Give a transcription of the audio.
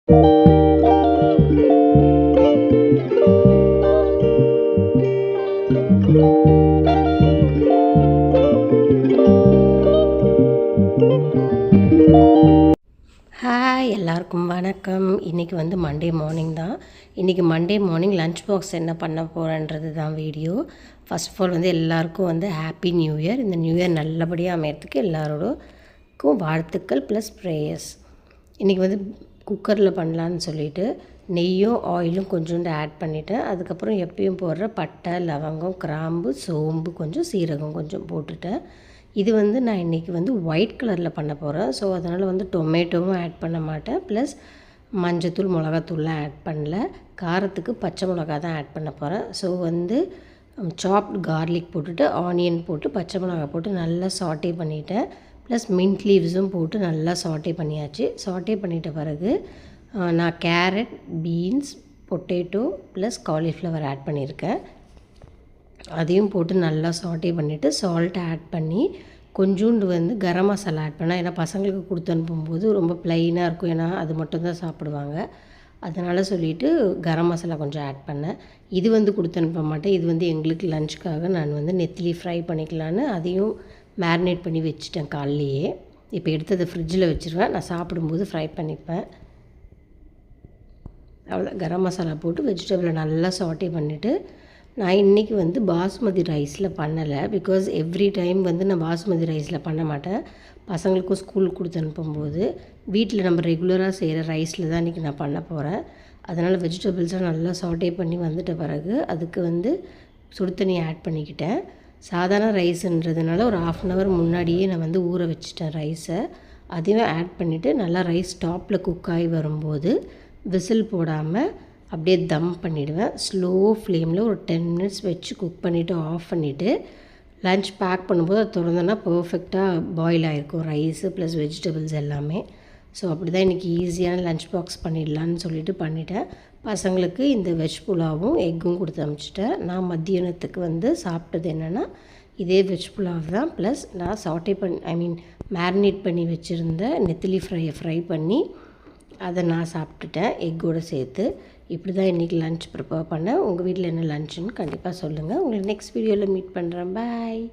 Hi, எல்லாருக்கும் வணக்கம். இன்றைக்கி வந்து மண்டே மார்னிங் தான். இன்றைக்கி மண்டே மார்னிங் லன்ச் பாக்ஸ் என்ன பண்ண போகிறேன்றது தான் வீடியோ. ஃபர்ஸ்ட் ஆஃப் ஆல் வந்து எல்லாருக்கும் வந்து ஹாப்பி நியூ இயர். இந்த நியூ இயர் நல்லபடியாக அமையறதுக்கு எல்லாரோடக்கும் வாழ்த்துக்கள் ப்ளஸ் ப்ரேயர்ஸ். இன்றைக்கி வந்து குக்கரில் பண்ணலான்னு சொல்லிவிட்டு நெய்யும் ஆயிலும் கொஞ்சோண்டு ஆட் பண்ணிவிட்டேன். அதுக்கப்புறம் எப்பயும் போடுற பட்டை, லவங்கம், கிராம்பு, சோம்பு கொஞ்சம், சீரகம் கொஞ்சம் போட்டுட்டேன். இது வந்து நான் இன்றைக்கி வந்து ஒயிட் கலரில் பண்ண போகிறேன். ஸோ அதனால் வந்து டொமேட்டோவும் ஆட் பண்ண மாட்டேன். ப்ளஸ் மஞ்சத்தூள், மிளகாத்தூள்லாம் ஆட் பண்ணல. காரத்துக்கு பச்சை மிளகா தான் ஆட் பண்ண போகிறேன். ஸோ வந்து சாப்டு கார்லிக் போட்டுட்டு ஆனியன் போட்டு பச்சை மிளகா போட்டு நல்லா சாட்டே பண்ணிவிட்டேன். ப்ளஸ் மின்ட் லீவ்ஸும் போட்டு நல்லா சாட்டே பண்ணியாச்சு. சாட்டே பண்ணிட்ட பிறகு நான் carrot, beans, potato plus cauliflower add பண்ணியிருக்கேன். அதையும் போட்டு நல்லா சாட்டே பண்ணிவிட்டு சால்ட் ஆட் பண்ணி கொஞ்சோண்டு வந்து கரம் மசாலா ஆட் பண்ணேன். ஏன்னா பசங்களுக்கு கொடுத்து அனுப்பும்போது ரொம்ப ப்ளைனாக இருக்கும். ஏன்னா அது மட்டும் தான் சாப்பிடுவாங்க. அதனால் சொல்லிவிட்டு கரம் மசாலா கொஞ்சம் ஆட் பண்ணேன். இது வந்து கொடுத்து அனுப்ப மாட்டேன். இது வந்து எங்களுக்கு லஞ்சுக்காக நான் வந்து நெத்திலி ஃப்ரை பண்ணிக்கலான்னு அதையும் மேரினேட் பண்ணி வச்சுட்டேன் காலையிலேயே. இப்போ எடுத்து அதை ஃப்ரிட்ஜில் வச்சுருவேன். நான் சாப்பிடும்போது ஃப்ரை பண்ணிப்பேன். அவ்வளோ கரம் மசாலா போட்டு வெஜிடபிளை நல்லா சாட்டே பண்ணிவிட்டு நான் இன்றைக்கி வந்து பாஸ்மதி ரைஸில் பண்ணலை. பிகாஸ் எவ்ரி டைம் வந்து நான் பாஸ்மதி ரைஸில் பண்ண மாட்டேன். பசங்களுக்கும் ஸ்கூலுக்கு கொடுத்து அனுப்பும்போது வீட்டில் நம்ம ரெகுலராக செய்கிற ரைஸில் தான் இன்றைக்கி நான் பண்ண போகிறேன். அதனால் வெஜிடபிள்ஸை நல்லா சாட்டே பண்ணி வந்துட்ட பிறகு அதுக்கு வந்து சுடு தண்ணி ஆட் பண்ணிக்கிட்டேன். சாதாரண ரைஸுன்றதுனால ஒரு 1/2 அன் ஹவர் முன்னாடியே நான் வந்து ஊற வச்சுட்டேன் ரைஸை. அதையும் ஆட் பண்ணிவிட்டு நல்லா ரைஸ் டாப்பில் குக் ஆகி வரும்போது விசில் போடாமல் அப்படியே தம் பண்ணிவிடுவேன். ஸ்லோ ஃப்ளேமில் ஒரு 10 மினிட்ஸ் வச்சு குக் பண்ணிவிட்டு ஆஃப் பண்ணிவிட்டு லன்ச் பேக் பண்ணும்போது அது திறந்தோன்னா பர்ஃபெக்டாக பாயில் ஆகிருக்கும் ரைஸு ப்ளஸ் வெஜிடபிள்ஸ் எல்லாமே. ஸோ அப்படி தான் இன்றைக்கி ஈஸியான லன்ச் பாக்ஸ் பண்ணிடலான்னு சொல்லிட்டு பண்ணிவிட்டேன். பசங்களுக்கு இந்த வெஜ் புலாவும் எக்கும் கொடுத்து அனுப்பிச்சிட்டேன். நான் மத்தியானத்துக்கு வந்து சாப்பிட்டது என்னென்னா இதே வெஜ் புலாவ் தான். ப்ளஸ் நான் சாட்டே மேரினேட் பண்ணி வச்சுருந்த நெத்திலி ஃப்ரை பண்ணி அதை நான் சாப்பிட்டுட்டேன் எக்கோடு சேர்த்து. இப்படி தான் இன்றைக்கி லன்ச் ப்ரிப்பேர் பண்ணேன். உங்கள் வீட்டில் என்ன லன்ச்சுன்னு கண்டிப்பாக சொல்லுங்கள். உங்களை நெக்ஸ்ட் வீடியோவில் மீட் பண்ணுறேன். பாய்.